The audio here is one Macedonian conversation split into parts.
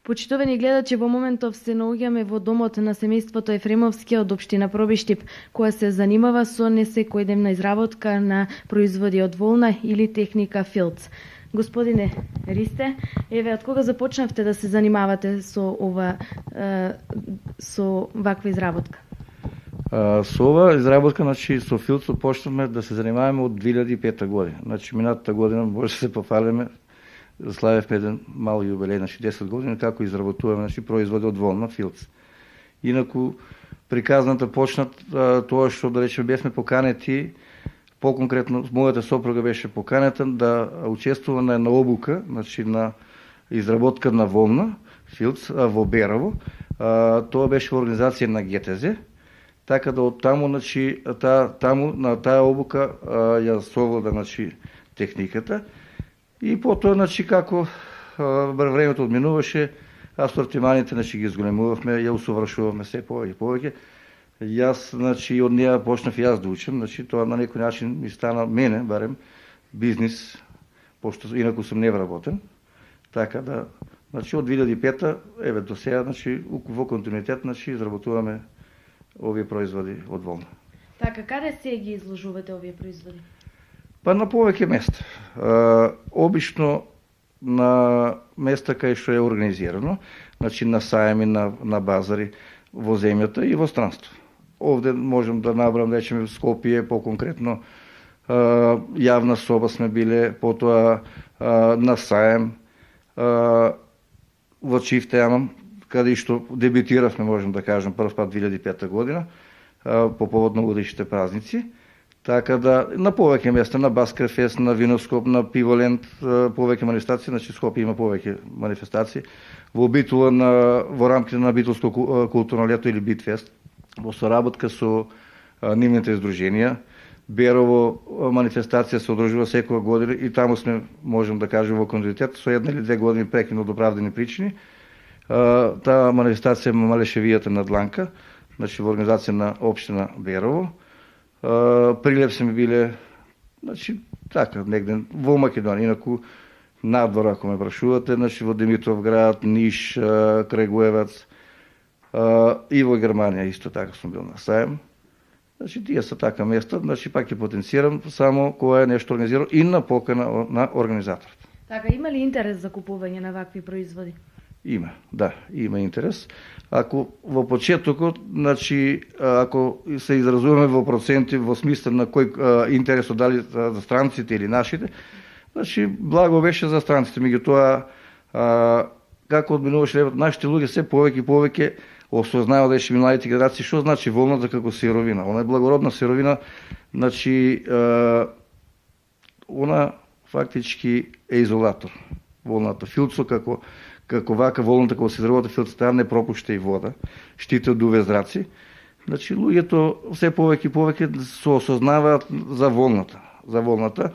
Почитувани гледачи, во моментов се наоѓаме во домот на семејството Ефремовски од општина Пробиштип, која се занимава со несекојдневна изработка на производи од волна или техника филц. Господине Ристе, еве, од кога започнавте да се занимавате со ваква изработка? Со ова изработка, значи, со филцот почнавме да се занимаваме од 2005 година. Значи, минатата година може да се пофалиме, славевме еден мал јубилеј, значи 10 години, како изработуваме, значи, производи од волна, филц. Инаку, приказната почнат тоа што, да речеме, бевме поканети, по-конкретно, мојата сопруга беше поканета да учествува на една обука, значи, на изработка на волна, филц, во Берово. Тоа беше во организација на ГТЗ. Така да од таму, значи, таму на таа обука ја совлада, значи, техниката. И потоа, значи, како времето одминуваше, асортиманите, значи, ги зголемувавме, ја усовршувавме се повеќе и повеќе. Јас, значи, од неа почнав јас да учам, значи, тоа на некој начин ми стана мене, барем, бизнис, пошто инаку сум невработен. Така да, значи, од 2005-та, еве до сега, значи, во континуитет, значи, изработуваме овие производи од волна. Така, каде се ги изложувате овие производи? Па на повеќе места. Обично на места кај што е организирано, значи на сајми, на базари во земјата и во странство. Овде можем да набрам, речеме, Скопје, по-конкретно јавна соба сме биле, потоа на сајм, во Чифтеамам, каде што дебютиравме, можем да кажем, прв пат 2005 година, по повод на годишните празници. Така да, на повеќе места, на Баскерфест, на Виноскоп, на Пиволенд, повеќе манифестации, значи Скопје има повеќе манифестации. Во Битула, во рамките на Битулско културно лето или Битфест, во соработка со нивните издруженија. Берово манифестација се одржува секоја година и таму сме, можем да кажем, во континуитет, со една или две години прекин од оправдани причини. Таа манифестација Малешевијата на Дланка, значи во организација на општина Берово. Прилеп сме биле, значи, така, негде во Македонија, инаку надвор, ако ме прашувате, значи во Димитровград, Ниш, Крагуевац, и во Германија исто така сум бил на сајм. Значи, тие са така места, значи пак ќе потенцирам само кога е нешто организирано и на покана на организаторот. Така, има ли интерес за купување на вакви производи? Има, да, има интерес. Ако во почетокот, значи, ако се изразуваме во проценти во смисла на кој интересот дали за странците или нашите, значи, благо беше за странците, меѓутоа како одминуваше левот, нашите луѓе се повеќе и повеќе осознаваат дека младите генерации што значи волната како сировина. Она е благородна сировина, значи она фактички е изолатор. Волната филцо како вака волната кога се изработи филцот, таа не пропушта и вода, штити од UV зраци. Значи луѓето се повеќе и повеќе се осознаваат за волната.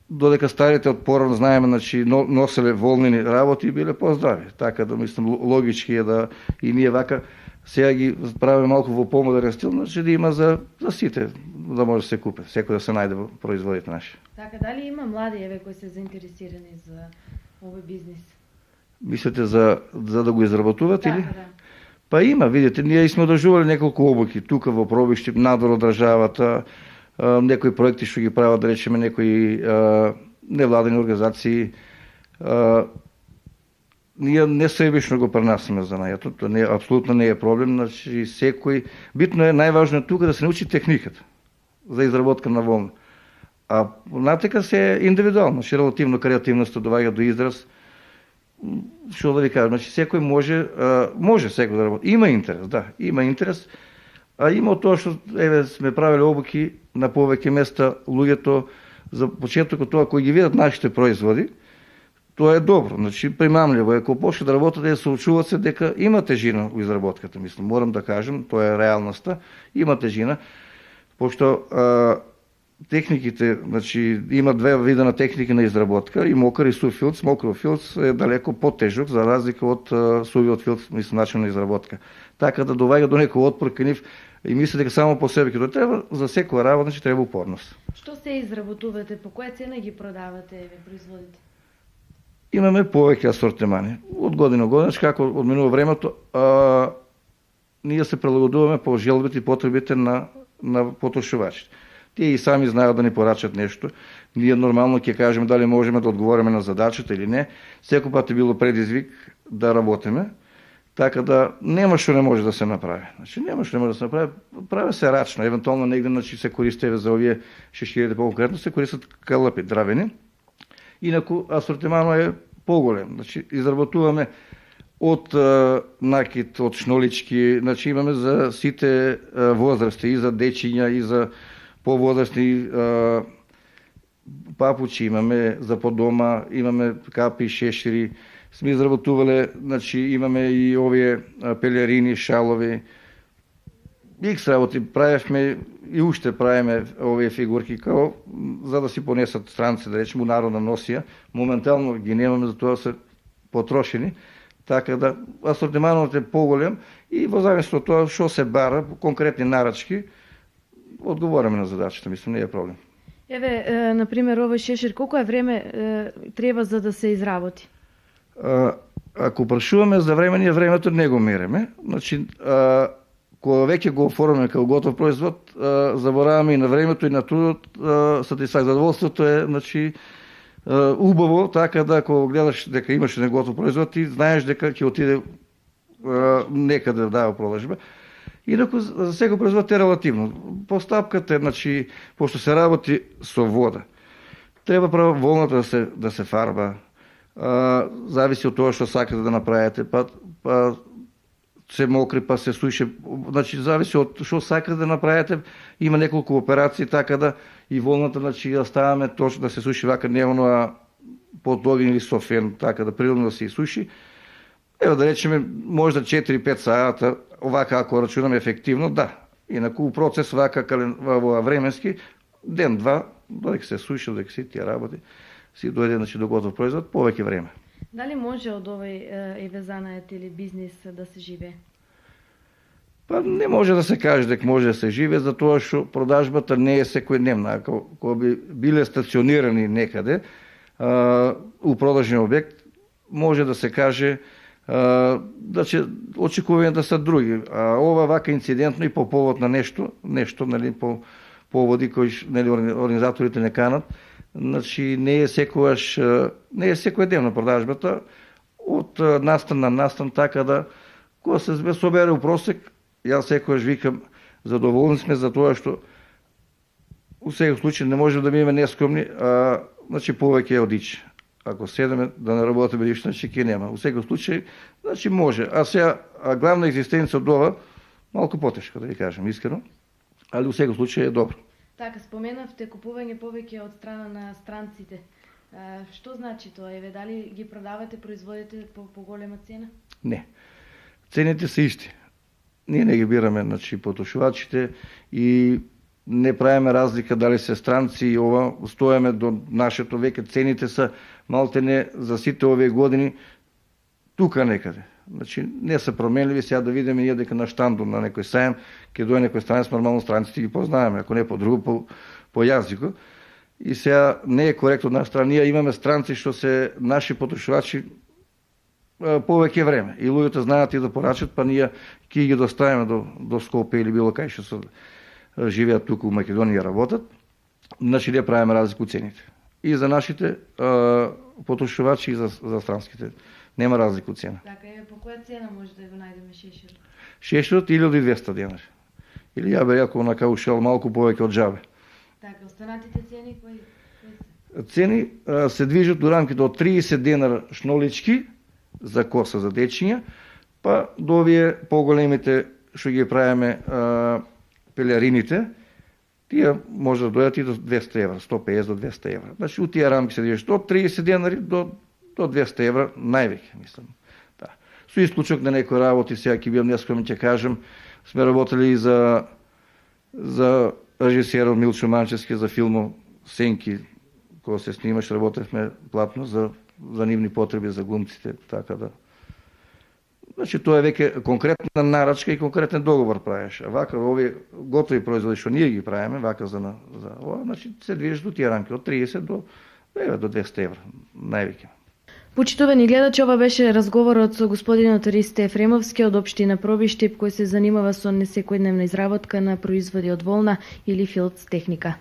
Додека старите од порано знаеме, значи носеле волнени работи и биле поздрави. Така да мислам логички е да и ние вака сега ги правиме малку во помодерен стил, значи да има за сите да може да се купи, секој да се најде во производите наши. Така, дали има млади кои се заинтересирани за овој бизнис? Мислите за да го изработуват или? Да. Па има, видите, ние сме одржували неколку обуки тука во Пробиштип, надвор од државата, некои проекти што ги прават, да речеме, некои невладени организации. Ние не себешно го пренасиме занајатот, тоа не апсолутно не е проблем, значи секој битно е најважно тука да се научи техниката за изработка на волна. А натека се е индивидуално, значи релативно креативноста доаѓа до израз. Што да ви кажам, значи секој може секој да работи. Има интерес, да, има интерес. А има тоа што еве сме правеле обуки на повеќе места, луѓето за почетокот тоа кои ги видат нашите производи, тоа е добро, значи примамливо е. Ако почне да работат, да се учуваат се дека има тежина во изработката, мислам, морам да кажем, тоа е реалноста, има тежина, пошто техниките, значи има две вида на техники на изработка, и мокар и сув филц. Мокров филц е далеко потежок за разлика од сувиот филц, мислам, начин на изработка. Така да доваѓа до некој отпор кај нив и мисли дека само по себе ќе треба за секоја работа, значи треба упорност. Што се изработувате, по која цена ги продавате производите? имаме повеќе асортимани. Од година во година, како одминува времето, ние се прилагодуваме по желбите и потребите на потрошувачите. Тие и сами знаат да ни порачат нешто. Ние нормално ќе кажеме дали можеме да одговориме на задачата или не. Секој пат е било предизвик да работиме, така да нема што не може да се направи. Значи нема што не може да се направи, прави се рачно, евентуално негде се користи за овие шеширите по-конкретно се користат калапи, дравени. Инаку асортимано е поголем. Значи изработуваме од накид, од шнолички, значи имаме за сите возрасти, и за дечиња, и за повозрастни папучи, имаме за по дома, имаме капи, шешири, сме изработувале, значи имаме и овие пелерини, шалови, икс работи правевме и уште правиме овие фигурки, као за да си понесат странци, да речеме, народна носија. Моментално ги немаме, затоа се потрошени, така да асортиманот е поголем и во зависност од тоа што се бара, конкретни нарачки, одговориме на задачата, мислам, не е проблем. Еве, например, овој шешир, колку е време треба за да се изработи? Ако прашуваме за време, ние времето не го мериме. Значи, кога веќе го оформиме како готов производ, забораваме и на времето и на трудот, задоволството е, значи, убаво, така да ако гледаш дека имаш еден готов производ, ти знаеш дека ќе отиде некаде да продажба. Инаку за секој производ е релативно. Постапката е, значи, пошто се работи со вода, треба право волната да се фарба, зависи од тоа што сакате да направите, па се мокри, па се суши, значи зависи од што сакате да направите, има неколку операции, така да и волната, значи, ја ставаме точно да се суши вака, не оноа под огин или со фен, така да природно да се суши. Ево да речеме, може да 4-5 сата, овака ако рачунаме ефективно, да. Инаку у процес вака временски, ден-два, додека се суши, додека се тие работи, си дојде, значи, до готов производ, повеќе време. Дали може од овој евезанајот или бизнис да се живее? Па не може да се каже дека може да се живее, затоа што продажбата не е секојдневна. Ако би биле стационирани некаде у продажен објект, може да се каже да ќе очекувања да се други. А ова вака инцидентно и по повод на нешто, нели, по поводи кои, нели, организаторите не канат, значи не е секојдневна продажбата од настан на настан, така да кога се собере у просек, јас секогаш викам задоволни сме за тоа што у секој случај не може да биме нескромни, значи повеќе е одич. Ако седеме да не работиме ништо, значи ќе нема. У секој случај, значи може. А сега главна екзистенција од ова малку потешка, да ви кажам искрено, али у секој случај е добро. Така, споменавте купување повеќе од страна на странците. Што значи тоа? Еве, дали ги продавате производите по голема цена? Не. Цените се исти. Ние не ги бираме, значи, потрошувачите и не правиме разлика дали се странци и ова, стоеме до нашето веќе, цените се малтене за сите овие години тука некаде. Значи, не се променливи, сега да видиме ние дека на штанду на некој сајам, ќе дојде некој странец, нормално странците ги познаеме, ако не по друго, по јазико. И сега не е коректно од наша страна, ние имаме странци што се наши потрошувачи повеќе време. И луѓето знаат и да порачат, па ние ќе ги доставиме до Скопје или било кај што се живеат тука у Македонија работат. Значи не правиме разлика у цените. И за нашите потрошувачи и за странските. Нема разлика у цена. Така е, по која цена може да го најдеме шеширот? Шеширот 1200 денари. Или ја бе ако на каушал малку повеќе од джабе. Така, останатите цени кои се? Цени се движат до рамките од 30 денара шнолички за коса за дечиња, па до овие поголемите што ги правиме пелерините, тие може да дојдат и до 200 евра, 150 до 200 евра. Значи, у тие рамки се движат од 30 денари до 200 евра највеќе, мислам. Да. Со исклучок на некои работи, сега ќе бидам нескромен, ќе кажам, сме работели и за режисерот Милчо Манчевски, за филмот Сенки, кога се снимаш, работевме платно за нивни потреби, за глумците, така да. Значи, тоа е веќе конкретна нарачка и конкретен договор правиш. А вака, овие готови производи што ние ги правиме, вака за ова, значи се движиш до тие рамки, од 30 до 200 евра, највеќе. Почитувани гледачи, ова беше разговорот со господинот Ристе Ефремовски од општина Пробиштип, кој се занимава со несекојдневна изработка на производи од волна или филц техника.